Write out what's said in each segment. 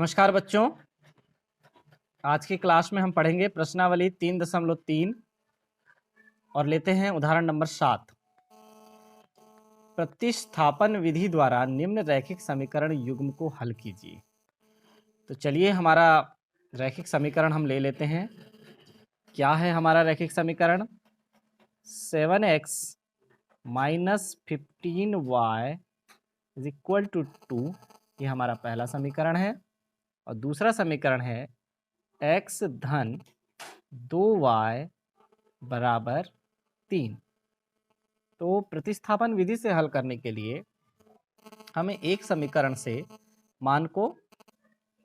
नमस्कार बच्चों। आज की क्लास में हम पढ़ेंगे प्रश्नावली 3.3 और लेते हैं उदाहरण नंबर 7। प्रतिस्थापन विधि द्वारा निम्न रैखिक समीकरण युग्म को हल कीजिए। तो चलिए हमारा रैखिक समीकरण हम ले लेते हैं। क्या है हमारा रैखिक समीकरण? 7x minus 15y is equal to 2। ये हमारा पहला समीकरण है। और दूसरा समीकरण है x धन 2y बराबर 3। तो प्रतिस्थापन विधि से हल करने के लिए हमें एक समीकरण से मान को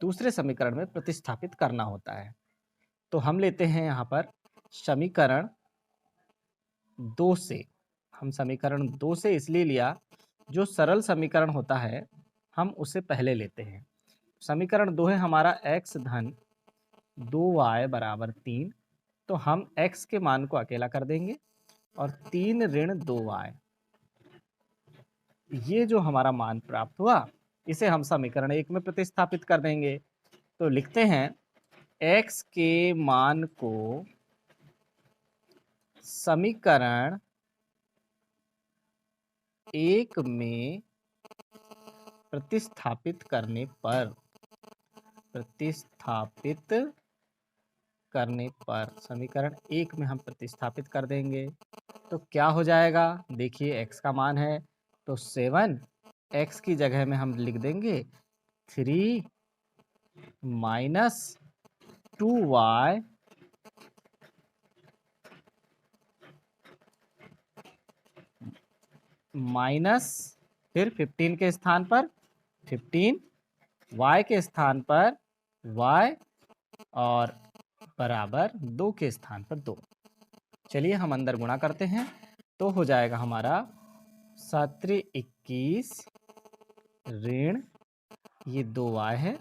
दूसरे समीकरण में प्रतिस्थापित करना होता है। तो हम लेते हैं यहाँ पर समीकरण 2 से। हम समीकरण 2 से इसलिए लिया, जो सरल समीकरण होता है हम उसे पहले लेते हैं। समीकरण 2 है हमारा x धन 2y बराबर 3। तो हम x के मान को अकेला कर देंगे और 3 ऋण 2y, ये जो हमारा मान प्राप्त हुआ इसे हम समीकरण 1 में प्रतिस्थापित कर देंगे। तो लिखते हैं x के मान को समीकरण 1 में प्रतिस्थापित करने पर समीकरण 1 में हम प्रतिस्थापित कर देंगे तो क्या हो जाएगा? देखिए x का मान है तो 7, x की जगह में हम लिख देंगे 3 माइनस 2y माइनस फिर 15 के स्थान पर 15, y के स्थान पर y और बराबर 2 के स्थान पर 2। चलिए हम अंदर गुणा करते हैं तो हो जाएगा हमारा 7 21 ऋण ये 2y है,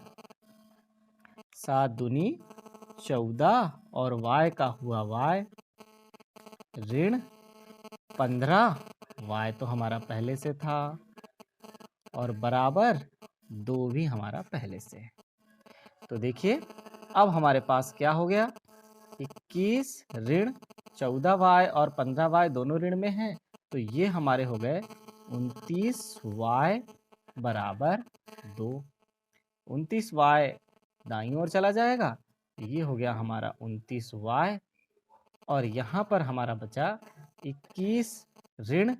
7 दूनी 14 और y का हुआ y ऋण 15, y तो हमारा पहले से था और बराबर 2 भी हमारा पहले से है। तो देखिए अब हमारे पास क्या हो गया, 21 ऋण 14y और 15y दोनों ऋण में हैं, तो ये हमारे हो गए 29y बराबर 2। 29y दाईं ओर चला जाएगा, ये हो गया हमारा 29y और यहाँ पर हमारा बचा 21 ऋण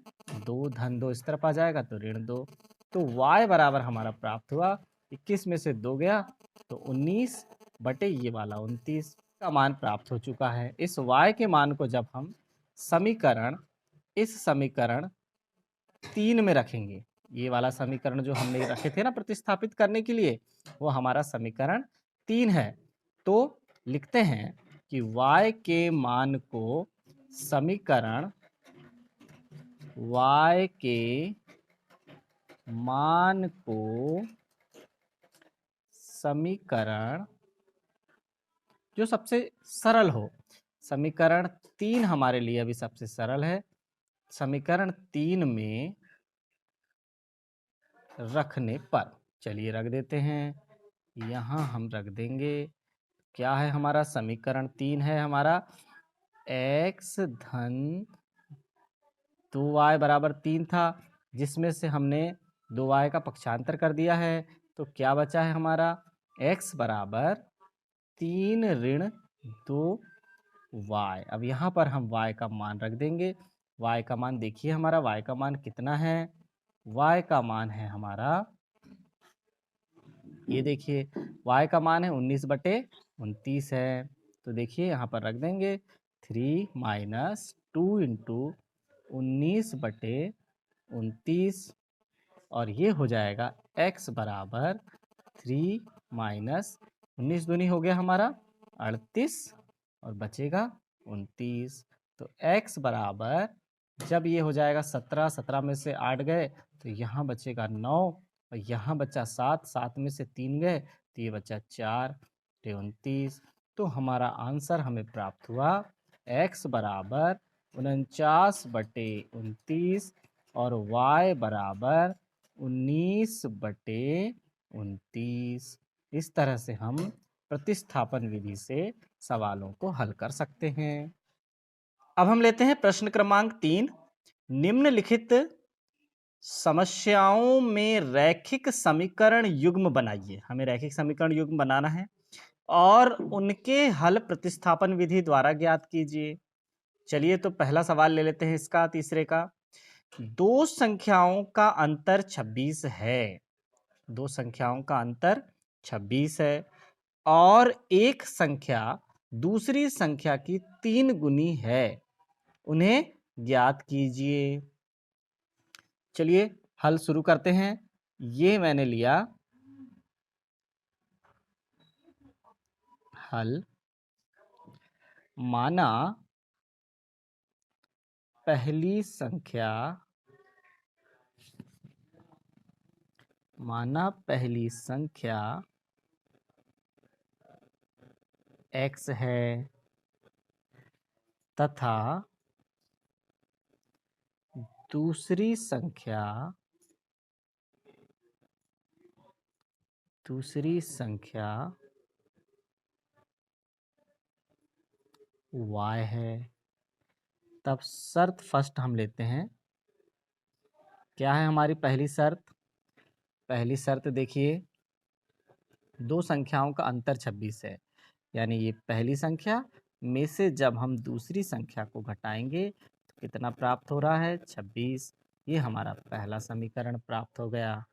2 धन 2 इस तरफ आ जाएगा तो ऋण 2। तो y बराबर हमारा प्राप्त हुआ 21 में से 2 गया तो 19 बटे ये वाला 29 का मान प्राप्त हो चुका है। इस y के मान को जब हम इस समीकरण 3 में रखेंगे, ये वाला समीकरण जो हमने रखे थे ना प्रतिस्थापित करने के लिए, वो हमारा समीकरण 3 है। तो लिखते हैं कि y के मान को समीकरण जो सबसे सरल हो, समीकरण 3 हमारे लिए अभी सबसे सरल है, समीकरण 3 में रखने पर चलिए रख देते हैं, यहाँ हम रख देंगे। क्या है हमारा समीकरण 3 है हमारा x धन 2y बराबर 3 था, जिसमें से हमने 2y का पक्षांतर कर दिया है, तो क्या बचा है हमारा x बराबर 3 ऋण 2y। अब यहाँ पर हम y का मान रख देंगे। y का मान देखिए हमारा y का मान कितना है, y का मान है हमारा, ये देखिए y का मान है 19/29 है। तो देखिए यहाँ पर रख देंगे 3 माइनस 2 इंटू 19/29 और ये हो जाएगा x बराबर 3 माइनस 19 दूनी हो गया हमारा 38 और बचेगा 29। तो x बराबर जब ये हो जाएगा 17, 17 में से 8 गए तो यहाँ बचेगा 9 और यहाँ बचा 7, 7 में से 3 गए तो ये बचा 4, 29। तो हमारा आंसर हमें प्राप्त हुआ x बराबर 49/29 और y बराबर 19/29। इस तरह से हम प्रतिस्थापन विधि से सवालों को हल कर सकते हैं। अब हम लेते हैं प्रश्न क्रमांक 3। निम्नलिखित समस्याओं में रैखिक समीकरण युग्म बनाइए। हमें रैखिक समीकरण युग्म बनाना है और उनके हल प्रतिस्थापन विधि द्वारा ज्ञात कीजिए। चलिए तो पहला सवाल ले लेते हैं इसका, तीसरे का। दो संख्याओं का अंतर 26 है। दो संख्याओं का अंतर 26 है और एक संख्या दूसरी संख्या की 3 गुनी है। उन्हें ज्ञात कीजिए। चलिए हल शुरू करते हैं। ये मैंने लिया हल। माना पहली संख्या x है तथा दूसरी संख्या y है। तब शर्त फर्स्ट हम लेते हैं। क्या है हमारी पहली शर्त? पहली शर्त देखिए, दो संख्याओं का अंतर 26 है, यानी ये पहली संख्या में से जब हम दूसरी संख्या को घटाएंगे तो कितना प्राप्त हो रहा है? 26। ये हमारा पहला समीकरण प्राप्त हो गया।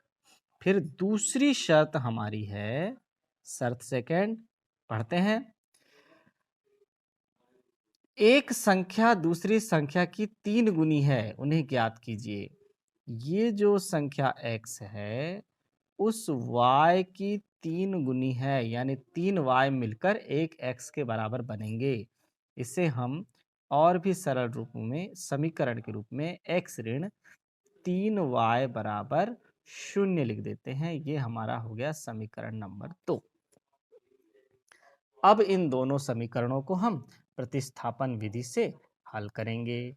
फिर दूसरी शर्त हमारी है, शर्त सेकंड पढ़ते हैं। एक संख्या दूसरी संख्या की 3 गुनी है, उन्हें ज्ञात कीजिए। ये जो संख्या x है उस y की 3 गुनी है, यानी 3y मिलकर एक x के बराबर बनेंगे। इसे हम और भी सरल रूप में समीकरण के रूप में x ऋण 3y बराबर 0 लिख देते हैं। ये हमारा हो गया समीकरण नंबर 2। अब इन दोनों समीकरणों को हम प्रतिस्थापन विधि से हल करेंगे।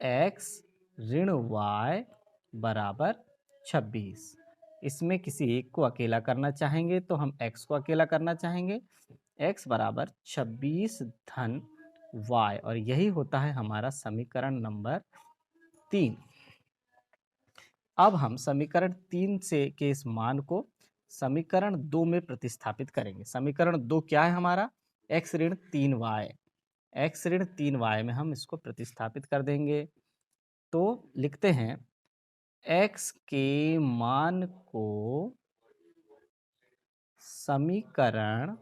x ऋण y बराबर 26। इसमें किसी एक को अकेला करना चाहेंगे तो हम x को अकेला करना चाहेंगे। x बराबर 26 धन y, और यही होता है हमारा समीकरण नंबर 3। अब हम समीकरण 3 से के इस मान को समीकरण 2 में प्रतिस्थापित करेंगे। समीकरण 2 क्या है हमारा? x ऋण 3y। x ऋण 3y में हम इसको प्रतिस्थापित कर देंगे। तो लिखते हैं x के मान को समीकरण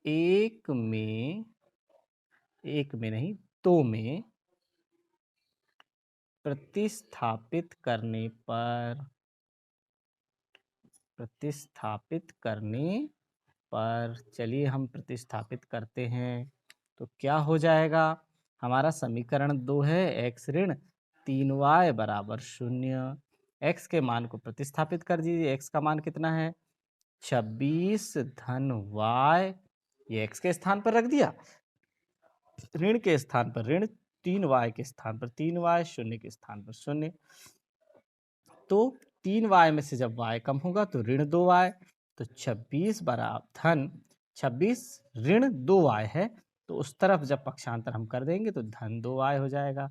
1 में 2 में प्रतिस्थापित करने पर चलिए हम प्रतिस्थापित करते हैं तो क्या हो जाएगा? हमारा समीकरण 2 है x ऋण 3y बराबर 0। x के मान को प्रतिस्थापित कर दीजिए। x का मान कितना है? 26 धन y। ये x के स्थान पर रख दिया, ऋण के स्थान पर ऋण, 3y के स्थान पर 3y, 0 के स्थान पर 0। तो 3y में से जब y कम होगा तो ऋण 2y। तो 26 बराबर धन 26 ऋण 2y है, तो उस तरफ जब पक्षांतर हम कर देंगे तो धन 2y हो जाएगा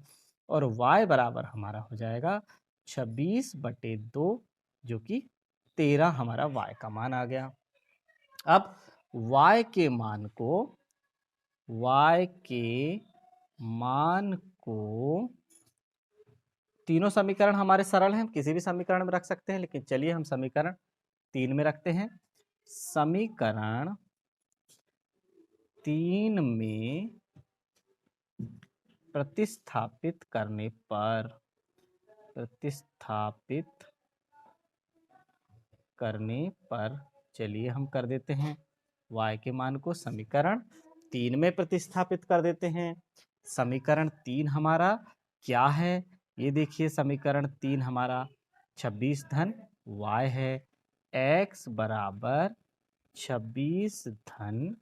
और y बराबर हमारा हो जाएगा 26/2, जो कि 13 हमारा y का मान आ गया। अब y के मान को तीनों समीकरण हमारे सरल हैं, किसी भी समीकरण में रख सकते हैं, लेकिन चलिए हम समीकरण 3 में रखते हैं। समीकरण 3 में प्रतिस्थापित करने पर चलिए हम कर देते हैं y के मान को समीकरण 3 में प्रतिस्थापित कर देते हैं। समीकरण 3 हमारा क्या है? ये देखिए समीकरण 3 हमारा 26 धन y है। x बराबर 26 धन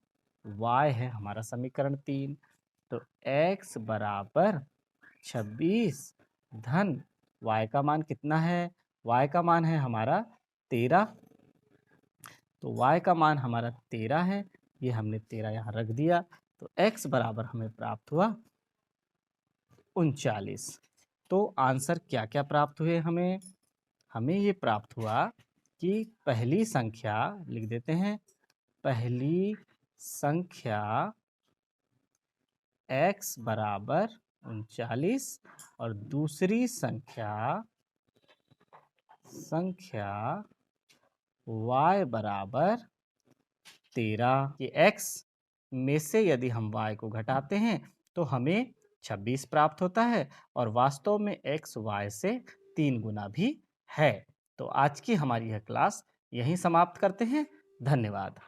y है हमारा समीकरण 3। तो x बराबर 26 धन y का मान कितना है? y का मान है हमारा 13। तो y का मान हमारा 13 है, ये हमने 13 यहाँ रख दिया। तो x बराबर हमें प्राप्त हुआ 39। तो आंसर क्या क्या प्राप्त हुए हमें? हमें ये प्राप्त हुआ कि पहली संख्या लिख देते हैं, पहली संख्या x बराबर 39 और दूसरी संख्या y बराबर 13। कि x में से यदि हम y को घटाते हैं तो हमें 26 प्राप्त होता है और वास्तव में x y से 3 गुना भी है। तो आज की हमारी यह क्लास यहीं समाप्त करते हैं। धन्यवाद।